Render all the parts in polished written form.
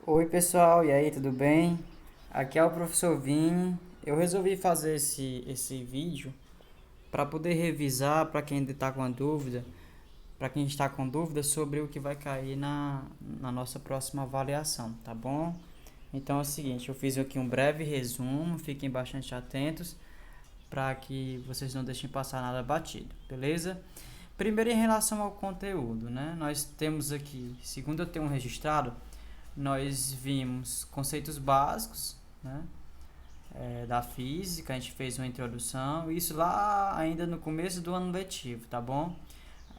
Oi pessoal, e aí, tudo bem? Aqui é o professor Vini. Eu resolvi fazer esse vídeo para poder revisar para quem ainda está com a dúvida, para quem está com dúvida sobre o que vai cair na nossa próxima avaliação, tá bom? Então é o seguinte, eu fiz aqui um breve resumo, fiquem bastante atentos para que vocês não deixem passar nada batido, beleza? Primeiro em relação ao conteúdo, né? Nós temos aqui, segundo eu tenho registrado, nós vimos conceitos básicos, né, da física, a gente fez uma introdução, isso lá ainda no começo do ano letivo, tá bom?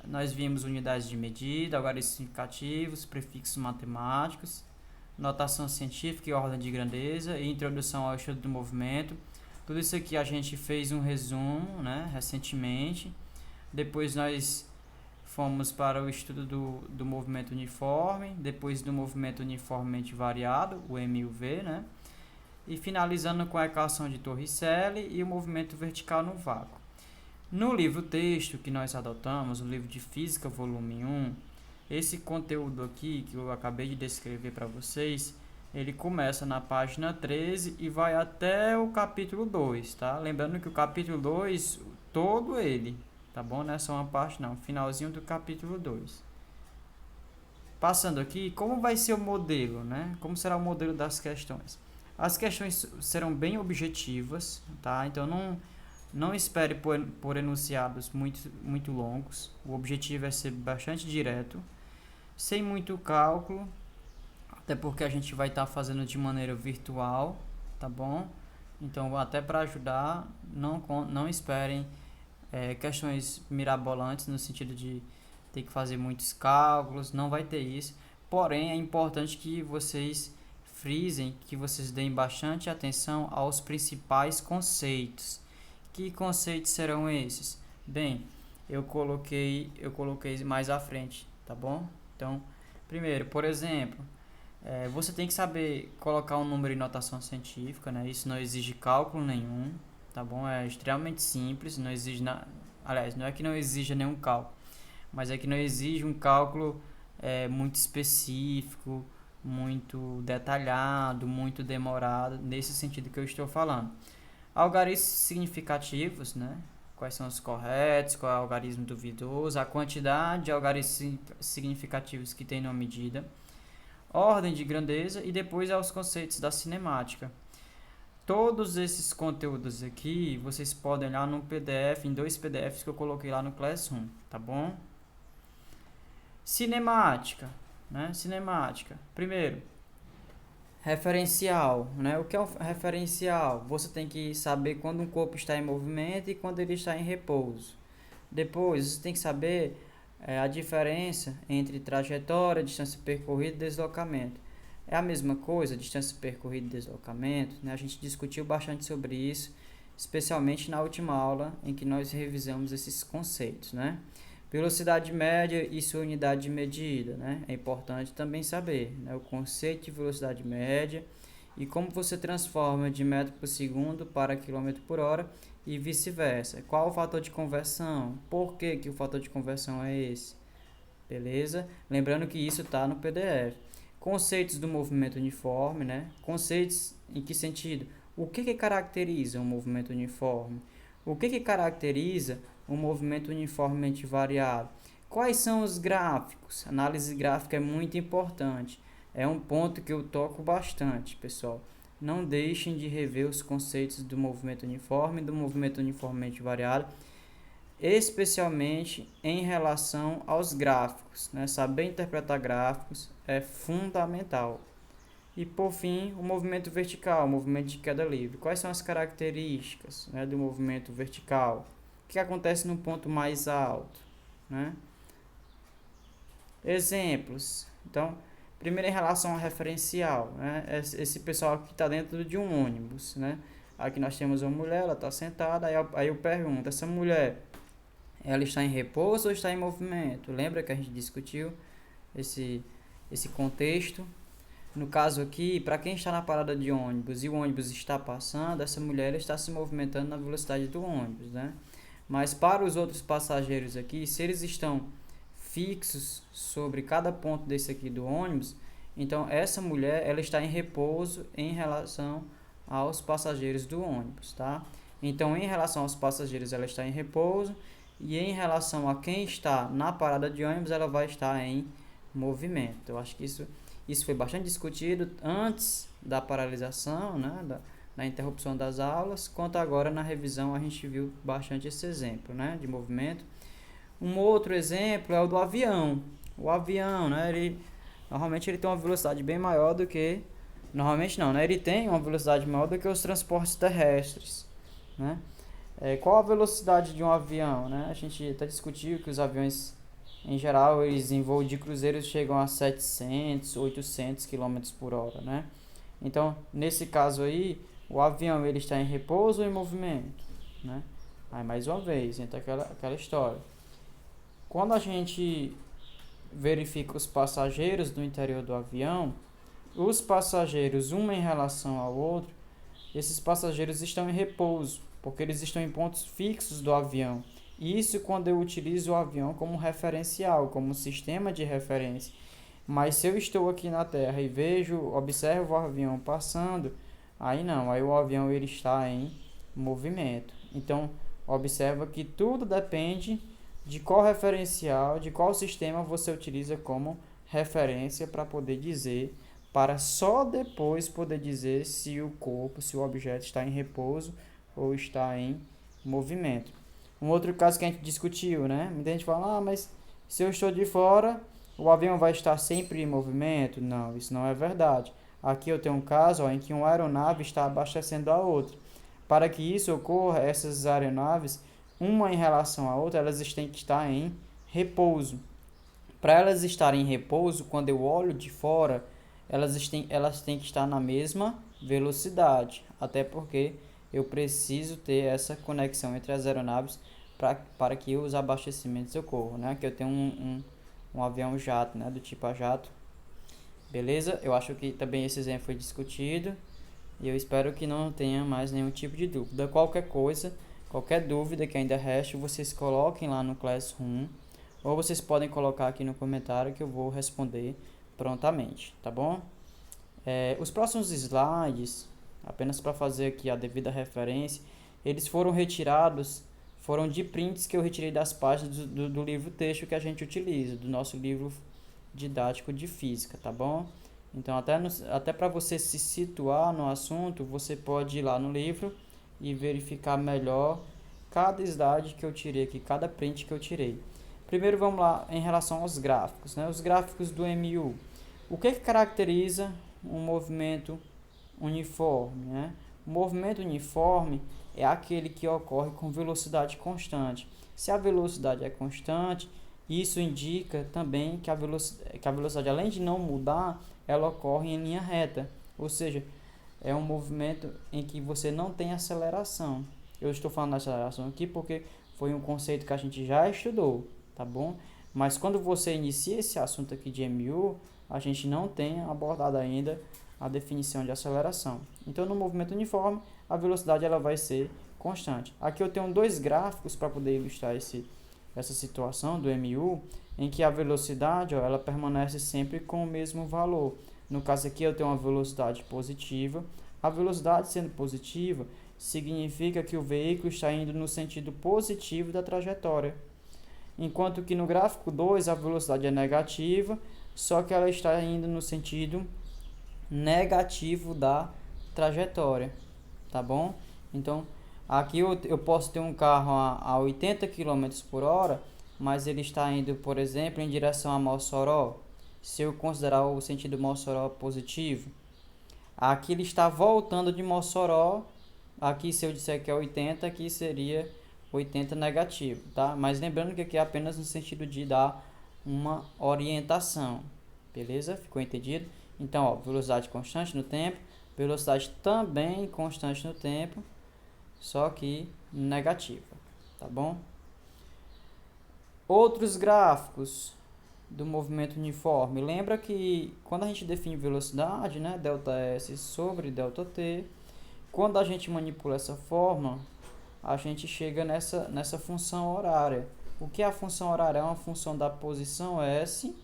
Nós vimos unidades de medida, algarismos significativos, prefixos matemáticos, notação científica e ordem de grandeza e introdução ao estudo do movimento. Tudo isso aqui a gente fez um resumo, né, recentemente. Depois nós fomos para o estudo do movimento uniforme, depois do movimento uniformemente variado, o MUV, né? E finalizando com a equação de Torricelli e o movimento vertical no vácuo. No livro-texto que nós adotamos, o livro de Física, volume 1, esse conteúdo aqui que eu acabei de descrever para vocês, ele começa na página 13 e vai até o capítulo 2, tá? Lembrando que o capítulo 2, todo ele, tá bom? Não é só uma parte não, finalzinho do capítulo 2. Passando aqui, como vai ser o modelo, né? Como será o modelo das questões? As questões serão bem objetivas, tá? Então não espere por enunciados muito longos. O objetivo é ser bastante direto, sem muito cálculo, até porque a gente vai estar fazendo de maneira virtual, tá bom? Então, até para ajudar, não esperem questões mirabolantes no sentido de ter que fazer muitos cálculos, não vai ter isso. Porém, é importante que vocês frisem, que vocês deem bastante atenção aos principais conceitos. Que conceitos serão esses? Bem, eu coloquei mais à frente, tá bom? Então, primeiro, por exemplo, você tem que saber colocar um número em notação científica, né? Isso não exige cálculo nenhum, tá bom? É extremamente simples, não exige aliás, não é que não exija nenhum cálculo, mas é que não exige um cálculo muito específico, muito detalhado, muito demorado, nesse sentido que eu estou falando. Algarismos significativos, né? Quais são os corretos, qual é o algarismo duvidoso, a quantidade de algarismos significativos que tem numa medida, ordem de grandeza e depois aos conceitos da cinemática. Todos esses conteúdos aqui vocês podem olhar no PDF, em dois PDFs que eu coloquei lá no Classroom, tá bom? Cinemática, né? Cinemática. Primeiro, referencial, né? O que é um referencial? Você tem que saber quando um corpo está em movimento e quando ele está em repouso. Depois, você tem que saber a diferença entre trajetória, distância percorrida e deslocamento. É a mesma coisa, distância percorrida e deslocamento, né? A gente discutiu bastante sobre isso, especialmente na última aula em que nós revisamos esses conceitos, né? Velocidade média e sua unidade de medida, né? É importante também saber, né, o conceito de velocidade média e como você transforma de metro por segundo para quilômetro por hora e vice-versa. Qual o fator de conversão? Por que o fator de conversão é esse? Beleza? Lembrando que isso está no PDF. Conceitos do movimento uniforme, né? Conceitos em que sentido? O que caracteriza um movimento uniforme? O que caracteriza um movimento uniformemente variado? Quais são os gráficos? Análise gráfica é muito importante. É um ponto que eu toco bastante, pessoal. Não deixem de rever os conceitos do movimento uniforme e do movimento uniformemente variado, especialmente em relação aos gráficos, né? Saber interpretar gráficos é fundamental. E por fim, o movimento vertical, o movimento de queda livre. Quais são as características, né, do movimento vertical? O que acontece no ponto mais alto, né? Exemplos. Então, primeiro em relação ao referencial, né? Esse pessoal que está dentro de um ônibus, né? Aqui nós temos uma mulher, ela está sentada, aí eu pergunto, essa mulher, ela está em repouso ou está em movimento? Lembra que a gente discutiu esse contexto? No caso aqui, para quem está na parada de ônibus e o ônibus está passando, essa mulher está se movimentando na velocidade do ônibus, né? Mas para os outros passageiros aqui, se eles estão fixos sobre cada ponto desse aqui do ônibus, Então, essa mulher, ela está em repouso em relação aos passageiros do ônibus, tá? Então, em relação aos passageiros, ela está em repouso, e em relação a quem está na parada de ônibus, ela vai estar em movimento. Eu acho que isso foi bastante discutido antes da paralisação, né, da interrupção das aulas, quanto agora na revisão a gente viu bastante esse exemplo, né, de movimento. Um outro exemplo é o do avião. O avião, né, normalmente ele tem uma velocidade bem maior do que... Normalmente não, né, ele tem uma velocidade maior do que os transportes terrestres, né? Qual a velocidade de um avião, né? A gente até discutiu que os aviões, em geral, eles em voo de cruzeiros chegam a 700, 800 km por hora, né? Então, nesse caso aí, o avião ele está em repouso ou em movimento, né? Aí, mais uma vez, entra aquela história. Quando a gente verifica os passageiros do interior do avião, os passageiros, um em relação ao outro, esses passageiros estão em repouso, porque eles estão em pontos fixos do avião. Isso quando eu utilizo o avião como referencial, como sistema de referência. Mas se eu estou aqui na Terra e observo o avião passando, aí não, aí o avião ele está em movimento. Então, observa que tudo depende de qual referencial, de qual sistema você utiliza como referência para poder dizer, para só depois poder dizer se o corpo, se o objeto está em repouso ou está em movimento. Um outro caso que a gente discutiu, né? Muita gente fala, mas se eu estou de fora, o avião vai estar sempre em movimento? Não, isso não é verdade. Aqui eu tenho um caso em que uma aeronave está abastecendo a outra. Para que isso ocorra, essas aeronaves, uma em relação à outra, elas têm que estar em repouso. Para elas estarem em repouso, quando eu olho de fora, elas têm que estar na mesma velocidade. Até porque eu preciso ter essa conexão entre as aeronaves para que os abastecimentos ocorram, né? Que eu tenho um avião jato, né? Do tipo a jato. Beleza? Eu acho que também esse exemplo foi discutido. E eu espero que não tenha mais nenhum tipo de dúvida. Qualquer coisa, qualquer dúvida que ainda reste, vocês coloquem lá no Classroom. Ou vocês podem colocar aqui no comentário que eu vou responder prontamente, tá bom? Os próximos slides, apenas para fazer aqui a devida referência, eles foram de prints que eu retirei das páginas do livro texto que a gente utiliza, do nosso livro didático de física, tá bom? Então, até para você se situar no assunto, você pode ir lá no livro e verificar melhor cada slide que eu tirei aqui, cada print que eu tirei. Primeiro vamos lá em relação aos gráficos, né? Os gráficos do MU. O que caracteriza um movimento uniforme, né? O movimento uniforme é aquele que ocorre com velocidade constante. Se a velocidade é constante, isso indica também que a velocidade, além de não mudar, ela ocorre em linha reta. Ou seja, é um movimento em que você não tem aceleração. Eu estou falando de aceleração aqui porque foi um conceito que a gente já estudou, tá bom? Mas quando você inicia esse assunto aqui de MU, a gente não tem abordado ainda a definição de aceleração. Então, no movimento uniforme, a velocidade ela vai ser constante. Aqui eu tenho dois gráficos para poder ilustrar essa situação do MU, em que a velocidade ela permanece sempre com o mesmo valor. No caso aqui eu tenho uma velocidade positiva. A velocidade sendo positiva significa que o veículo está indo no sentido positivo da trajetória. Enquanto que no gráfico 2 a velocidade é negativa, só que ela está indo no sentido negativo da trajetória, tá bom? Então, aqui eu posso ter um carro a 80 km por hora, mas ele está indo, por exemplo, em direção a Mossoró. Se eu considerar o sentido Mossoró positivo, aqui ele está voltando de Mossoró. Aqui, se eu disser que é 80, aqui seria 80 negativo, tá? Mas lembrando que aqui é apenas no sentido de dar uma orientação, beleza? Ficou entendido? Então, ó, velocidade constante no tempo, velocidade também constante no tempo, só que negativa, tá bom? Outros gráficos do movimento uniforme. Lembra que quando a gente define velocidade, né, ΔS sobre ΔT, quando a gente manipula essa forma, a gente chega nessa função horária. O que é a função horária? É uma função da posição S,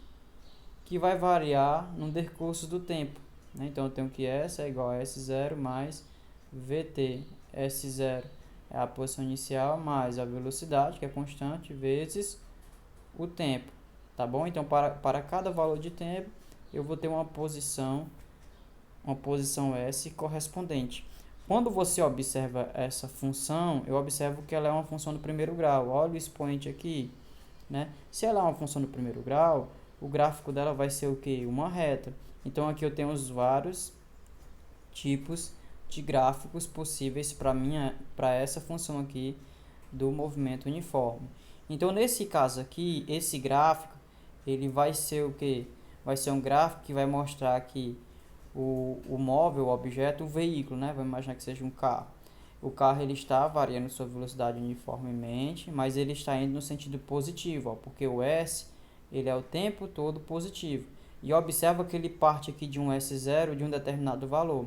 que vai variar no decurso do tempo, né? Então eu tenho que S é igual a S0 mais VT. S0 é a posição inicial mais a velocidade, que é constante, vezes o tempo, tá bom? Então para cada valor de tempo eu vou ter uma posição S correspondente. Quando você observa essa função, eu observo que ela é uma função do primeiro grau. Olha o expoente aqui, né? Se ela é uma função do primeiro grau, o gráfico dela vai ser o quê? Uma reta. Então aqui eu tenho os vários tipos de gráficos possíveis para essa função aqui do movimento uniforme. Então nesse caso aqui, esse gráfico ele vai ser o quê? Vai ser um gráfico que vai mostrar aqui o móvel, o objeto, o veículo, né? Vamos imaginar que seja um carro. O carro ele está variando sua velocidade uniformemente, mas ele está indo no sentido positivo, ó, porque o S ele é o tempo todo positivo. E observa que ele parte aqui de um S0 de um determinado valor.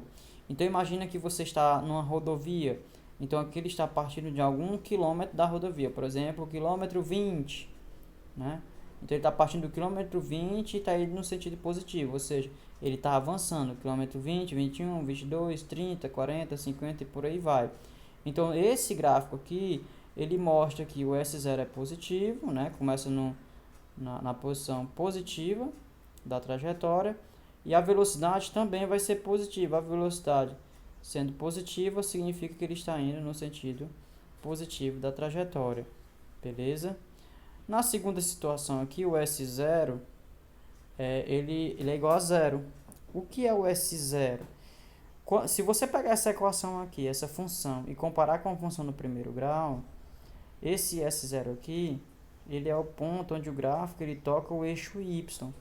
Então imagina que você está numa rodovia. Então aqui ele está partindo de algum quilômetro da rodovia, por exemplo, o quilômetro 20, né? Então ele está partindo do quilômetro 20 e está indo no sentido positivo, ou seja, ele está avançando, quilômetro 20, 21, 22, 30, 40, 50 e por aí vai. Então esse gráfico aqui, ele mostra que o S0 é positivo, né? Começa na posição positiva da trajetória, e a velocidade também vai ser positiva. A velocidade sendo positiva significa que ele está indo no sentido positivo da trajetória, beleza? Na segunda situação aqui, o S0, ele é igual a zero. O que é o S0? Se você pegar essa equação aqui, essa função, e comparar com a função do primeiro grau, esse S0 aqui, ele é o ponto onde o gráfico ele toca o eixo Y.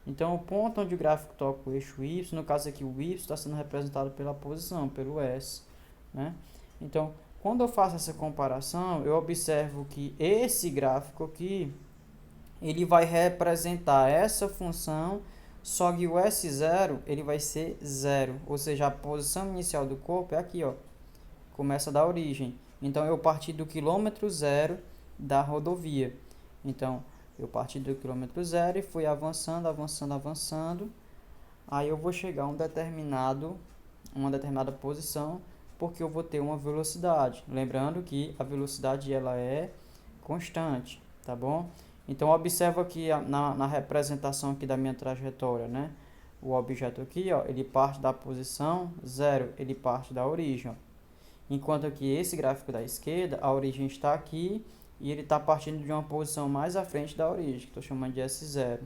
Então, o ponto onde o gráfico toca o eixo Y, no caso aqui o Y está sendo representado pela posição, pelo S, né? Então, quando eu faço essa comparação, eu observo que esse gráfico aqui, ele vai representar essa função, só que o S0 ele vai ser zero, ou seja, a posição inicial do corpo é aqui, ó, começa da origem. Então, eu parti do quilômetro zero da rodovia. Então, eu parti do quilômetro zero e fui avançando, avançando, avançando. Aí eu vou chegar a uma determinada posição, porque eu vou ter uma velocidade. Lembrando que a velocidade ela é constante, tá bom? Então observa aqui na representação aqui da minha trajetória, né? O objeto aqui, ó, ele parte da posição zero, ele parte da origem, ó. Enquanto aqui esse gráfico da esquerda, a origem está aqui e ele está partindo de uma posição mais à frente da origem, que estou chamando de S0.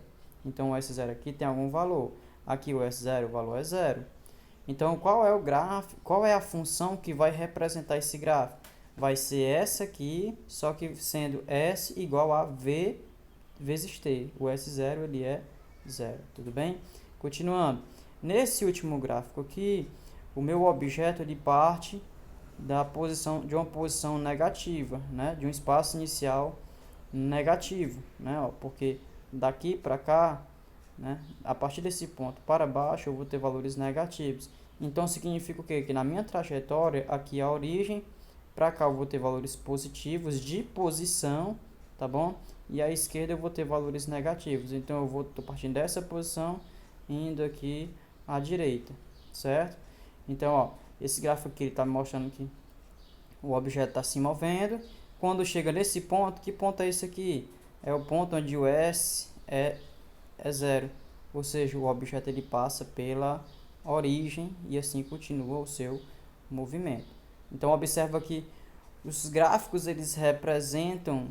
Então o S0 aqui tem algum valor. Aqui o S0, o valor é zero. Então qual é o gráfico, qual é a função que vai representar esse gráfico? Vai ser essa aqui, só que sendo S igual a V vezes T. O S0 ele é zero, tudo bem? Continuando. Nesse último gráfico aqui, o meu objeto ele parte de uma posição negativa, né? De um espaço inicial negativo, né? Ó, porque daqui para cá, né? A partir desse ponto para baixo eu vou ter valores negativos. Então significa o quê? Que na minha trajetória, aqui a origem, para cá eu vou ter valores positivos de posição, tá bom? E à esquerda eu vou ter valores negativos. Então eu tô partindo dessa posição, indo aqui à direita, certo? Então, ó, esse gráfico aqui está me mostrando que o objeto está se movendo. Quando chega nesse ponto, que ponto é esse aqui? É o ponto onde o S é zero. Ou seja, o objeto ele passa pela origem e assim continua o seu movimento. Então, observa que os gráficos eles representam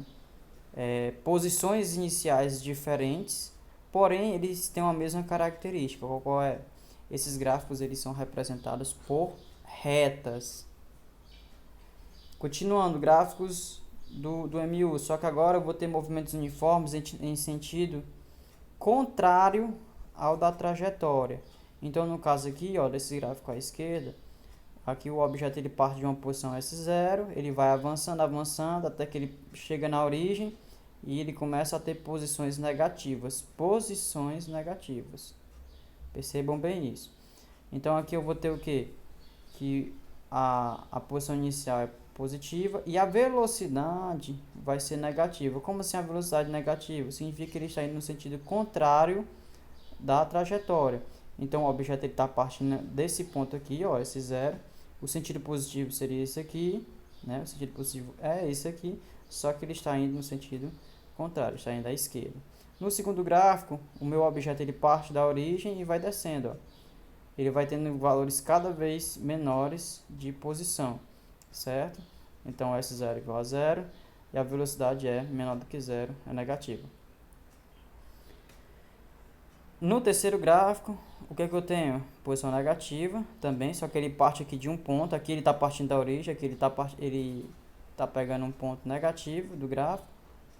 posições iniciais diferentes, porém eles têm a mesma característica. Qual é? Esses gráficos eles são representados por retas. Continuando, gráficos do MU, só que agora eu vou ter movimentos uniformes em sentido contrário ao da trajetória. Então, no caso aqui, ó, desse gráfico à esquerda, aqui o objeto ele parte de uma posição S0, ele vai avançando, avançando, até que ele chega na origem e ele começa a ter posições negativas. Posições negativas. Percebam bem isso. Então, aqui eu vou ter o quê? Que a posição inicial é positiva e a velocidade vai ser negativa. Como assim a velocidade negativa? Significa que ele está indo no sentido contrário da trajetória. Então o objeto está partindo desse ponto aqui, ó, esse zero. O sentido positivo seria esse aqui, né? O sentido positivo é esse aqui, só que ele está indo no sentido contrário, está indo à esquerda. No segundo gráfico, o meu objeto ele parte da origem e vai descendo, ó. Ele vai tendo valores cada vez menores de posição, certo? Então S0 igual a zero e a velocidade é menor do que zero, é negativa. No terceiro gráfico, o que é que eu tenho? Posição negativa também, só que ele parte aqui de um ponto, aqui ele está partindo da origem, aqui ele tá pegando um ponto negativo do gráfico,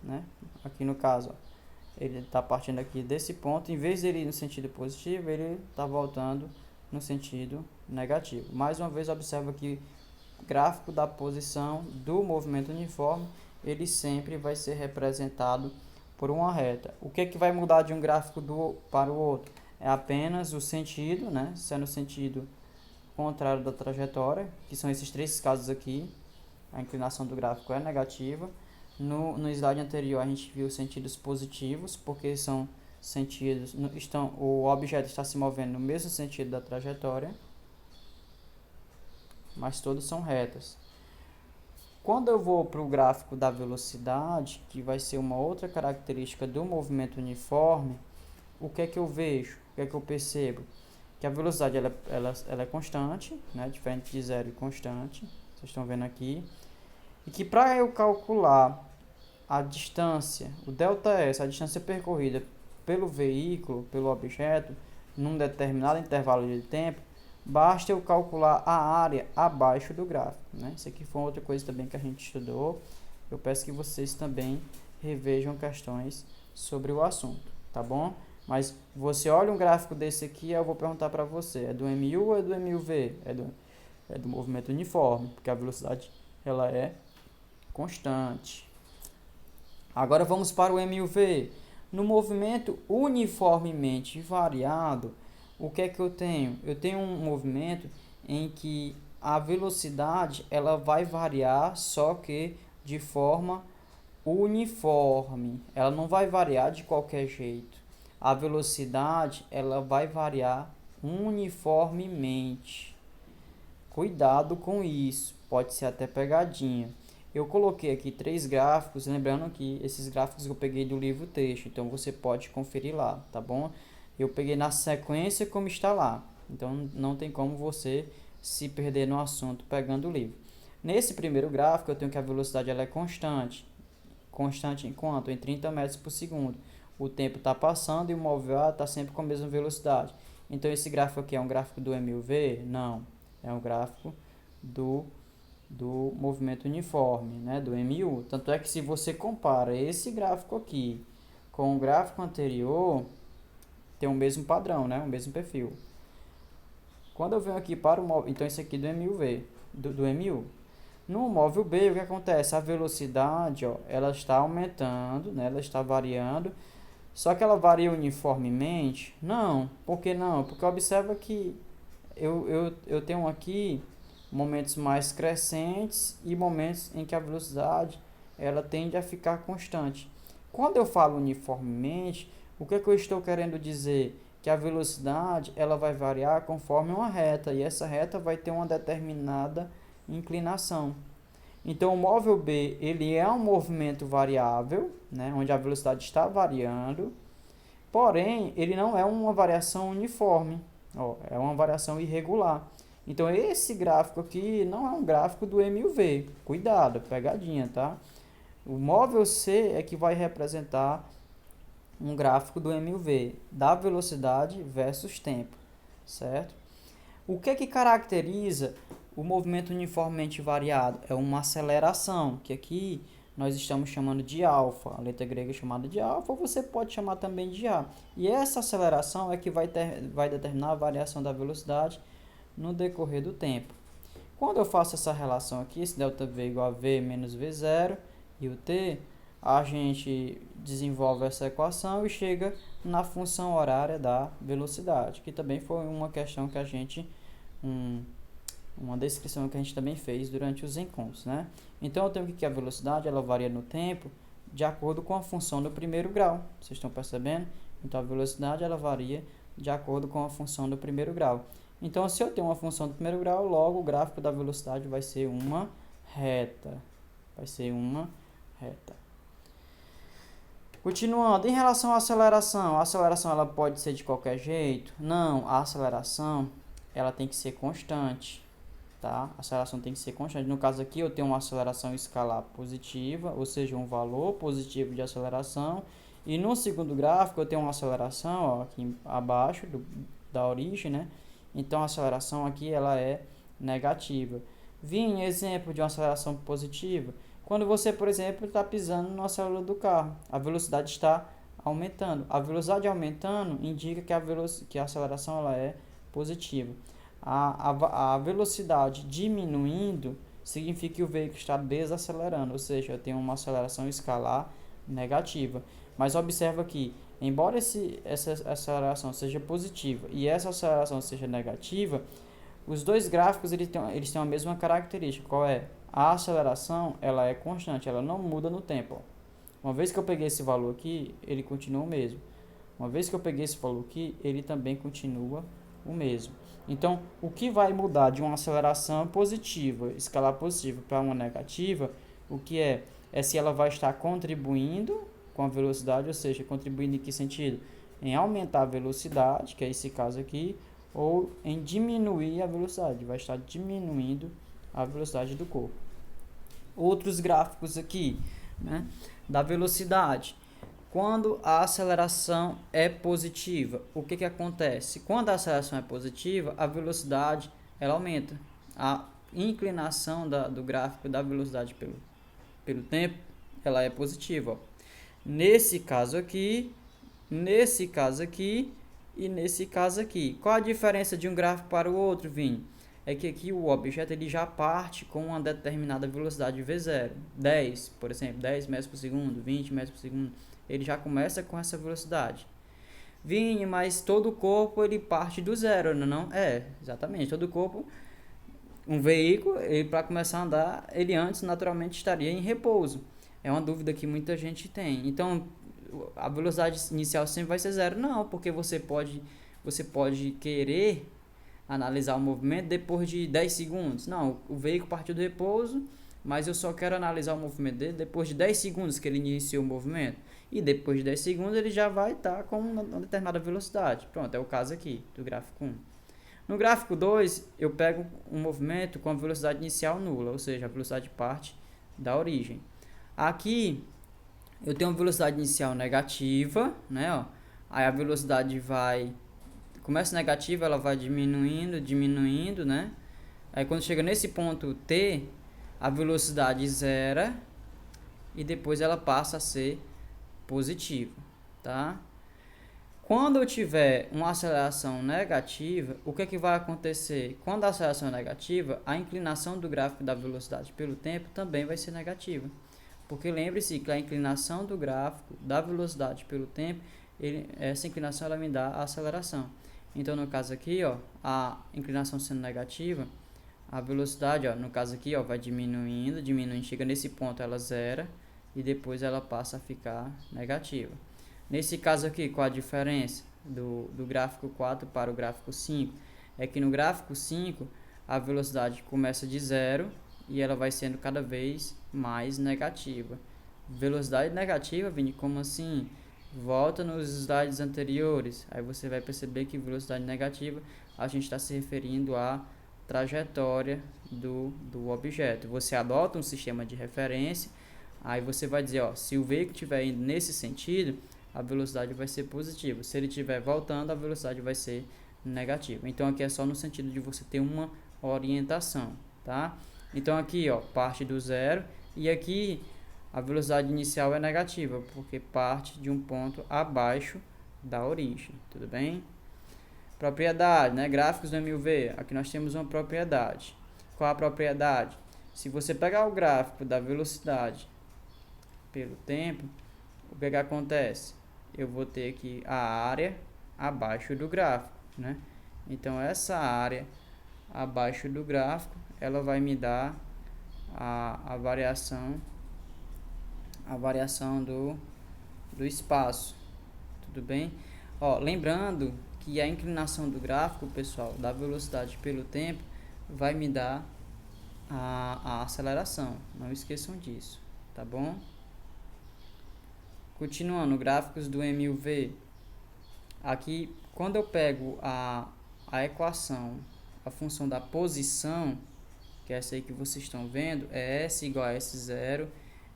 né? Aqui no caso, ó, ele está partindo aqui desse ponto, em vez dele ir no sentido positivo, ele está voltando no sentido negativo. Mais uma vez, observa que o gráfico da posição do movimento uniforme, ele sempre vai ser representado por uma reta. O que é que vai mudar de um gráfico para o outro? É apenas o sentido, né? Se é no sentido contrário da trajetória, que são esses três casos aqui, a inclinação do gráfico é negativa. No slide anterior a gente viu sentidos positivos, porque são sentidos, o objeto está se movendo no mesmo sentido da trajetória, mas todos são retas. Quando eu vou para o gráfico da velocidade, que vai ser uma outra característica do movimento uniforme, o que é que eu vejo? O que é que eu percebo? Que a velocidade ela é constante, né? Diferente de zero e constante, vocês estão vendo aqui. E que para eu calcular a distância, o ΔS, a distância percorrida pelo veículo, pelo objeto, num determinado intervalo de tempo, basta eu calcular a área abaixo do gráfico, né? Isso aqui foi outra coisa também que a gente estudou. Eu peço que vocês também revejam questões sobre o assunto, tá bom? Mas você olha um gráfico desse aqui, eu vou perguntar para você, é do MU ou é do MUV? É do movimento uniforme, porque a velocidade ela é constante. Agora vamos para o MUV. No movimento uniformemente variado, o que é que eu tenho? Eu tenho um movimento em que a velocidade ela vai variar, só que de forma uniforme. Ela não vai variar de qualquer jeito. A velocidade ela vai variar uniformemente. Cuidado com isso, pode ser até pegadinha. Eu coloquei aqui 3 gráficos, lembrando que esses gráficos eu peguei do livro texto, então você pode conferir lá, tá bom? Eu peguei na sequência como está lá, então não tem como você se perder no assunto pegando o livro. Nesse primeiro gráfico eu tenho que a velocidade ela é constante. Constante em quanto? Em 30 metros por segundo. O tempo está passando e o móvel está sempre com a mesma velocidade. Então esse gráfico aqui é um gráfico do MUV? Não, é um gráfico do movimento uniforme, né, do MU. Tanto é que se você compara esse gráfico aqui com o gráfico anterior, tem o mesmo padrão, né, o mesmo perfil. Quando eu venho aqui para o móvel, então esse aqui do MUV, do MU. No móvel B, o que acontece? A velocidade, ó, ela está aumentando, né, ela está variando, só que ela varia uniformemente? Não. Por que não? Porque observa que eu tenho aqui momentos mais crescentes e momentos em que a velocidade ela tende a ficar constante. Quando eu falo uniformemente, o que eu estou querendo dizer? Que a velocidade ela vai variar conforme uma reta, e essa reta vai ter uma determinada inclinação. Então o móvel B ele é um movimento variável, né, onde a velocidade está variando, porém ele não é uma variação uniforme, ó, é uma variação irregular. Então esse gráfico aqui não é um gráfico do MUV, cuidado, pegadinha, tá? O móvel C é que vai representar um gráfico do MUV, da velocidade versus tempo, certo? O que caracteriza o movimento uniformemente variado? É uma aceleração, que aqui nós estamos chamando de alfa, a letra grega é chamada de alfa, ou você pode chamar também de A. E essa aceleração é que vai determinar a variação da velocidade no decorrer do tempo. Quando eu faço essa relação aqui, esse ΔV igual a V menos V0 e o T, a gente desenvolve essa equação e chega na função horária da velocidade, que também foi uma questão que a gente, uma descrição que a gente também fez durante os encontros, né? Então eu tenho que a velocidade ela varia no tempo de acordo com a função do primeiro grau, vocês estão percebendo? Então a velocidade ela varia de acordo com a função do primeiro grau. Então, se eu tenho uma função do primeiro grau, logo o gráfico da velocidade vai ser uma reta. Vai ser uma reta. Continuando, em relação à aceleração, a aceleração ela pode ser de qualquer jeito? Não, a aceleração ela tem que ser constante, tá? A aceleração tem que ser constante. No caso aqui eu tenho uma aceleração escalar positiva, ou seja, um valor positivo de aceleração. E no segundo gráfico eu tenho uma aceleração, ó, aqui abaixo da origem, né? Então a aceleração aqui ela é negativa. Vim exemplo de uma aceleração positiva. Quando você, por exemplo, está pisando na célula do carro, a velocidade está aumentando. A velocidade aumentando indica que a aceleração ela é positiva. A velocidade diminuindo significa que o veículo está desacelerando, ou seja, eu tenho uma aceleração escalar negativa. Mas observa que, embora essa aceleração seja positiva e essa aceleração seja negativa, os dois gráficos eles têm a mesma característica. Qual é? A aceleração ela é constante, ela não muda no tempo. Uma vez que eu peguei esse valor aqui, ele continua o mesmo. Uma vez que eu peguei esse valor aqui, ele também continua o mesmo. Então, o que vai mudar de uma aceleração positiva, escalar positiva, para uma negativa, o que é se ela vai estar contribuindo com a velocidade, ou seja, contribuindo em que sentido? Em aumentar a velocidade, que é esse caso aqui, ou em diminuir a velocidade, vai estar diminuindo a velocidade do corpo. Outros gráficos aqui, né, da velocidade. Quando a aceleração é positiva, o que acontece? Quando a aceleração é positiva, a velocidade ela aumenta. A inclinação do gráfico da velocidade pelo tempo, ela é positiva. Ó. Nesse caso aqui e nesse caso aqui. Qual a diferença de um gráfico para o outro, Vini? É que aqui o objeto ele já parte com uma determinada velocidade V0. 10, por exemplo, 10 metros por segundo, 20 metros por segundo. Ele já começa com essa velocidade. Vini, mas todo o corpo ele parte do zero, não? É, exatamente. Todo o corpo, um veículo, para começar a andar, ele antes naturalmente estaria em repouso. É uma dúvida que muita gente tem. Então, a velocidade inicial sempre vai ser zero? Não, porque você pode querer analisar o movimento depois de 10 segundos. Não, o veículo partiu do repouso, mas eu só quero analisar o movimento dele depois de 10 segundos que ele iniciou o movimento. E depois de 10 segundos ele já vai estar com uma determinada velocidade. Pronto, é o caso aqui do gráfico 1. No gráfico 2, eu pego um movimento com a velocidade inicial nula, ou seja, a velocidade parte da origem. Aqui, eu tenho uma velocidade inicial negativa, né? Ó. Aí a velocidade começa negativa, ela vai diminuindo, né? Aí quando chega nesse ponto T, a velocidade zera e depois ela passa a ser positiva, tá? Quando eu tiver uma aceleração negativa, o que vai acontecer? Quando a aceleração é negativa, a inclinação do gráfico da velocidade pelo tempo também vai ser negativa. Porque lembre-se que a inclinação do gráfico da velocidade pelo tempo, essa inclinação ela me dá a aceleração. Então, no caso aqui, ó, a inclinação sendo negativa, a velocidade, ó, no caso aqui, ó, vai diminuindo, chega nesse ponto ela zera e depois ela passa a ficar negativa. Nesse caso aqui, qual a diferença do gráfico 4 para o gráfico 5? É que no gráfico 5, a velocidade começa de zero e ela vai sendo cada vez mais negativa. Velocidade negativa, Vini, como assim? Volta nos slides anteriores, aí você vai perceber que velocidade negativa a gente está se referindo à trajetória do objeto. Você adota um sistema de referência, aí você vai dizer, ó, se o veículo estiver indo nesse sentido, a velocidade vai ser positiva. Se ele estiver voltando, a velocidade vai ser negativa. Então aqui é só no sentido de você ter uma orientação, tá? Então aqui, ó, parte do zero e aqui a velocidade inicial é negativa, porque parte de um ponto abaixo da origem, tudo bem? Propriedade, né? Gráficos do MUV, aqui nós temos uma propriedade. Qual a propriedade? Se você pegar o gráfico da velocidade pelo tempo, o que acontece? Eu vou ter aqui a área abaixo do gráfico, né? Então essa área abaixo do gráfico, ela vai me dar a variação do espaço, tudo bem? Ó, lembrando que a inclinação do gráfico, pessoal, da velocidade pelo tempo, vai me dar a aceleração. Não esqueçam disso, tá bom? Continuando, gráficos do MUV. Aqui, quando eu pego a equação, a função da posição, que é essa aí que vocês estão vendo, é S igual a S0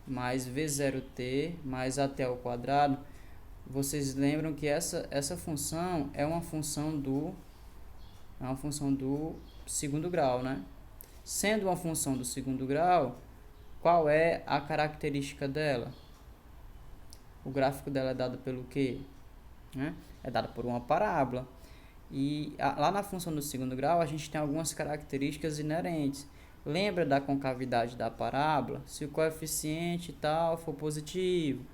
mais V0t mais AT ao quadrado. Vocês lembram que essa função é uma função do segundo grau, né? Sendo uma função do segundo grau, qual é a característica dela? O gráfico dela é dado pelo quê? Né? É dado por uma parábola. E lá na função do segundo grau, a gente tem algumas características inerentes. Lembra da concavidade da parábola? Se o coeficiente tal for positivo,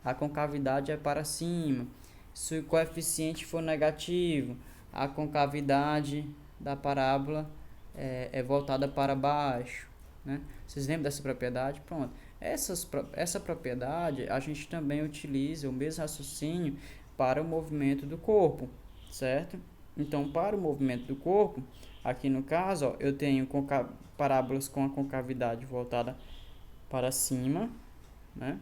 a concavidade é para cima. Se o coeficiente for negativo, a concavidade da parábola é voltada para baixo, né? Vocês lembram dessa propriedade? Pronto. Essa propriedade a gente também utiliza o mesmo raciocínio para o movimento do corpo, certo? Então, para o movimento do corpo, aqui no caso, ó, eu tenho parábolas com a concavidade voltada para cima, né?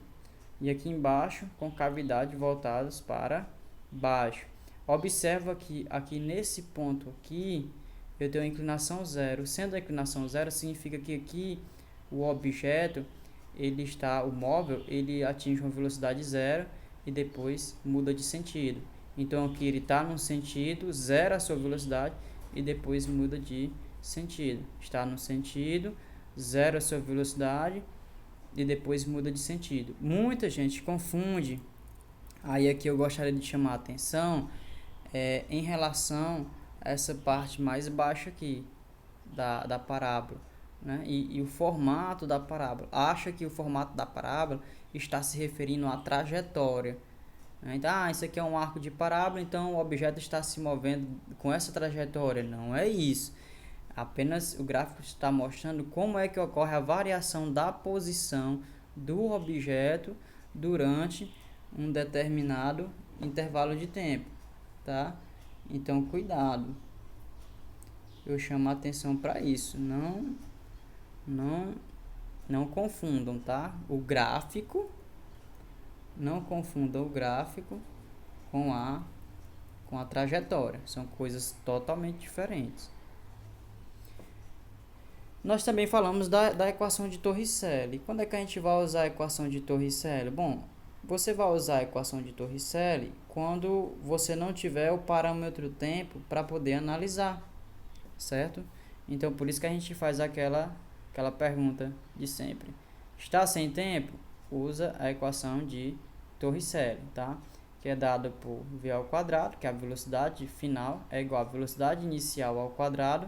E aqui embaixo, concavidade voltadas para baixo. Observa que aqui nesse ponto aqui, eu tenho a inclinação zero. Sendo a inclinação zero, significa que aqui o objeto, o móvel, ele atinge uma velocidade zero e depois muda de sentido. Então aqui ele está num sentido, zera a sua velocidade e depois muda de sentido. Está no sentido, zera a sua velocidade e depois muda de sentido. Muita gente confunde. Aí aqui eu gostaria de chamar a atenção em relação a essa parte mais baixa aqui da parábola, né? E o formato da parábola. Acha que o formato da parábola está se referindo à trajetória. Então, isso aqui é um arco de parábola, então o objeto está se movendo com essa trajetória. Não é isso. Apenas o gráfico está mostrando como é que ocorre a variação da posição do objeto durante um determinado intervalo de tempo, tá? Então, cuidado. Eu chamo a atenção para isso. Não confundam, tá? Não confundam o gráfico com a trajetória. São coisas totalmente diferentes. Nós também falamos da equação de Torricelli. Quando é que a gente vai usar a equação de Torricelli? Bom, você vai usar a equação de Torricelli quando você não tiver o parâmetro tempo para poder analisar, certo? Então, por isso que a gente faz aquela pergunta de sempre. Está sem tempo? Usa a equação de Torricelli, tá? Que é dada por v ao quadrado, que é a velocidade final, é igual a velocidade inicial ao quadrado,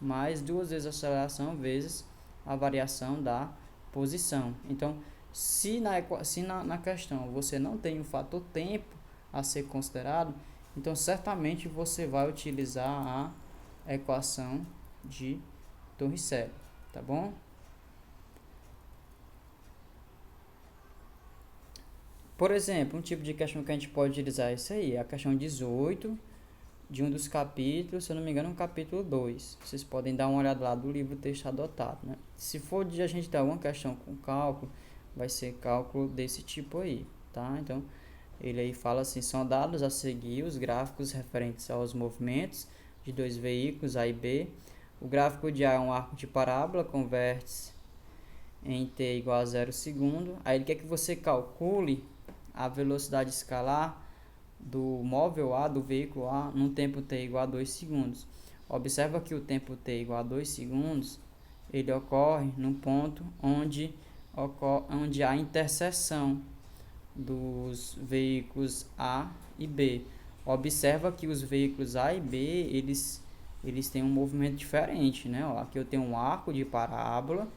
mais 2 vezes a aceleração vezes a variação da posição. Então, se na questão você não tem o fator tempo a ser considerado, então certamente você vai utilizar a equação de Torricelli, tá bom? Por exemplo, um tipo de questão que a gente pode utilizar é isso aí, a questão 18 de um dos capítulos, se eu não me engano, um capítulo 2. Vocês podem dar uma olhada lá do livro texto adotado, né? Se for de a gente dar uma questão com cálculo, vai ser cálculo desse tipo aí, tá? Então, ele aí fala assim, são dados a seguir os gráficos referentes aos movimentos de dois veículos A e B. O gráfico de A é um arco de parábola com vértice em t igual a 0 segundo. Aí ele quer que você calcule a velocidade escalar do móvel A, do veículo A, num tempo t igual a 2 segundos. Observa que o tempo t igual a 2 segundos, ele ocorre num ponto onde há interseção dos veículos A e B. Observa que os veículos A e B, eles têm um movimento diferente, né? Ó, aqui eu tenho um arco de parábola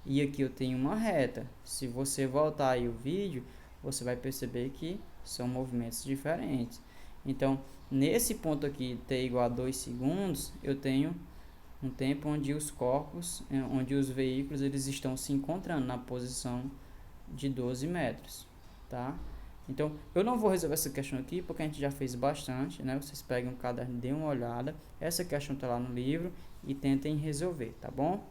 e aqui eu tenho uma reta. Se você voltar aí o vídeo, você vai perceber que são movimentos diferentes. Então, nesse ponto aqui, t igual a 2 segundos, eu tenho um tempo onde os corpos, onde os veículos, eles estão se encontrando na posição de 12 metros, tá? Então, eu não vou resolver essa questão aqui, porque a gente já fez bastante, né? Vocês peguem um caderno, dêem uma olhada. Essa questão está lá no livro e tentem resolver, tá bom?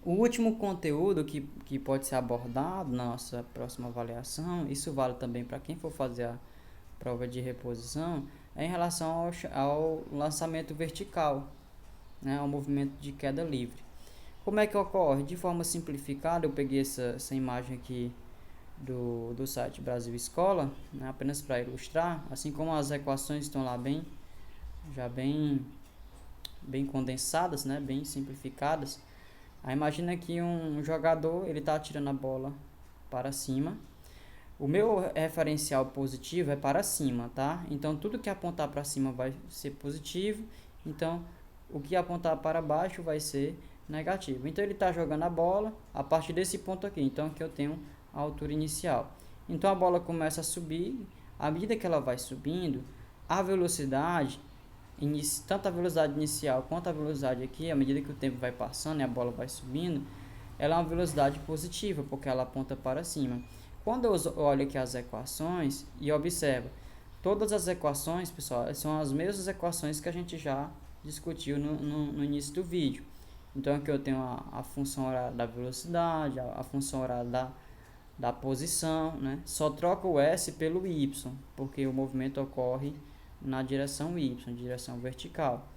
O último conteúdo que pode ser abordado na nossa próxima avaliação, isso vale também para quem for fazer a prova de reposição, é em relação ao lançamento vertical, né? Ao movimento de queda livre. Como é que ocorre? De forma simplificada, eu peguei essa imagem aqui do site Brasil Escola, né, apenas para ilustrar, assim como as equações estão lá já bem condensadas, né, bem simplificadas. Aí imagina que um jogador ele está atirando a bola para cima. O meu referencial positivo é para cima, tá? Então tudo que apontar para cima vai ser positivo. Então o que apontar para baixo vai ser negativo. Então ele está jogando a bola a partir desse ponto aqui. Então aqui eu tenho a altura inicial. Então a bola começa a subir. À medida que ela vai subindo, a velocidade, tanto a velocidade inicial quanto a velocidade aqui, à medida que o tempo vai passando e a bola vai subindo, ela é uma velocidade positiva, porque ela aponta para cima. Quando eu olho aqui as equações e observo, todas as equações, pessoal, são as mesmas equações que a gente já discutiu no início do vídeo. Então aqui eu tenho a função horária da velocidade, a função horária da posição, né? Só troca o S pelo Y, porque o movimento ocorre na direção Y, direção vertical.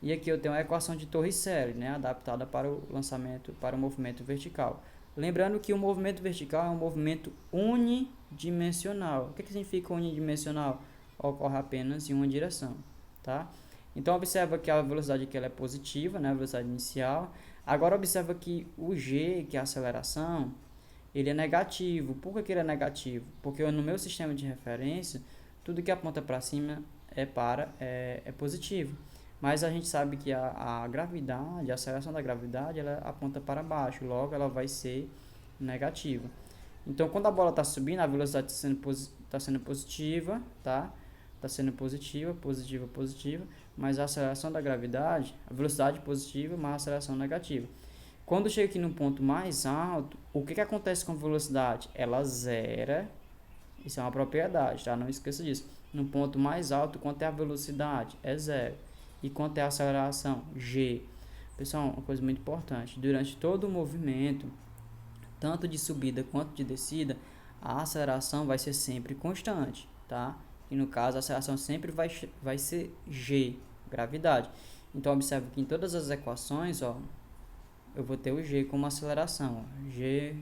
E aqui eu tenho a equação de Torricelli, né? Adaptada para o lançamento, para o movimento vertical. Lembrando que o movimento vertical é um movimento unidimensional. O que significa unidimensional? Ocorre apenas em uma direção, tá? Então observa que a velocidade aqui ela é positiva, né? A velocidade inicial. Agora observa que o G, que é a aceleração, ele é negativo. Por que ele é negativo? Porque no meu sistema de referência, tudo que aponta para cima é positivo. Mas a gente sabe que a gravidade, a aceleração da gravidade, ela aponta para baixo, logo ela vai ser negativa. Então, quando a bola está subindo, a velocidade está sendo positiva, tá? Está sendo positiva, mas a aceleração da gravidade, a velocidade positiva, mas a aceleração negativa. Quando chega aqui no ponto mais alto, o que acontece com a velocidade? Ela zera, isso é uma propriedade, tá? Não esqueça disso. No ponto mais alto, quanto é a velocidade? É zero. E quanto é a aceleração? G. Pessoal, uma coisa muito importante, durante todo o movimento, tanto de subida quanto de descida, a aceleração vai ser sempre constante, tá? E no caso, a aceleração sempre vai ser G, gravidade. Então, observe que em todas as equações, ó, eu vou ter o G como aceleração, ó. G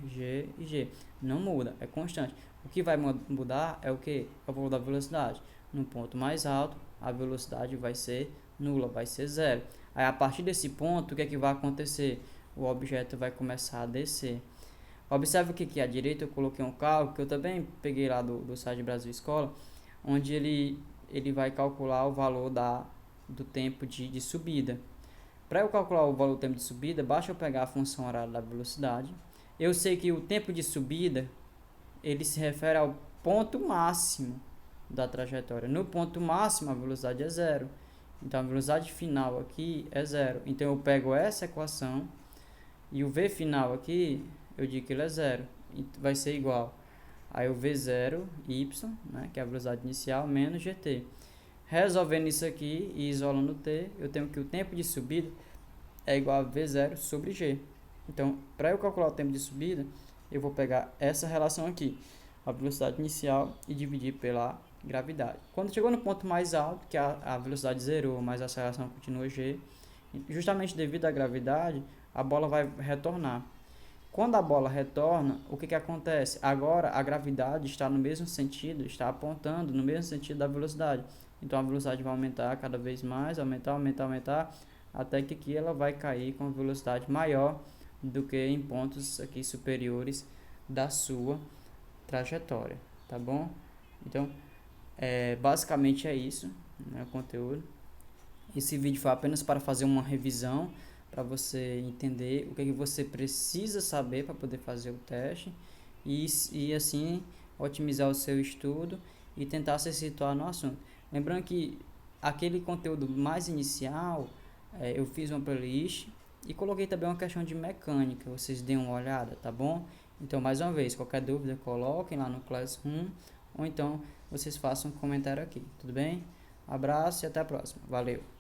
e G. Não muda, é constante. O que vai mudar é o que? É o valor da velocidade. No ponto mais alto, a velocidade vai ser nula, vai ser zero. Aí, a partir desse ponto, o que é que vai acontecer? O objeto vai começar a descer. Observe que aqui à direita eu coloquei um cálculo que eu também peguei lá do site Brasil Escola, onde ele vai calcular o valor do tempo de subida. Para eu calcular o valor do tempo de subida, basta eu pegar a função horária da velocidade. Eu sei que o tempo de subida ele se refere ao ponto máximo da trajetória. No ponto máximo, a velocidade é zero. Então, a velocidade final aqui é zero. Então, eu pego essa equação e o V final aqui, eu digo que ele é zero. E vai ser igual a o V0, y, né, que é a velocidade inicial, menos gt. Resolvendo isso aqui e isolando t, eu tenho que o tempo de subida é igual a V0 sobre g. Então, para eu calcular o tempo de subida, eu vou pegar essa relação aqui, a velocidade inicial, e dividir pela gravidade. Quando chegou no ponto mais alto, que a velocidade zerou, mas a aceleração continua g, justamente devido à gravidade, a bola vai retornar. Quando a bola retorna, o que acontece? Agora a gravidade está no mesmo sentido, está apontando no mesmo sentido da velocidade. Então a velocidade vai aumentar cada vez mais, aumentar, até que aqui ela vai cair com velocidade maior do que em pontos aqui superiores da sua trajetória, tá bom? Então, basicamente é isso, né, o conteúdo. Esse vídeo foi apenas para fazer uma revisão, para você entender o que você precisa saber para poder fazer o teste e assim otimizar o seu estudo e tentar se situar no assunto. Lembrando que aquele conteúdo mais inicial, eu fiz uma playlist e coloquei também uma questão de mecânica, vocês deem uma olhada, tá bom? Então, mais uma vez, qualquer dúvida, coloquem lá no Classroom, ou então vocês façam um comentário aqui, tudo bem? Abraço e até a próxima. Valeu!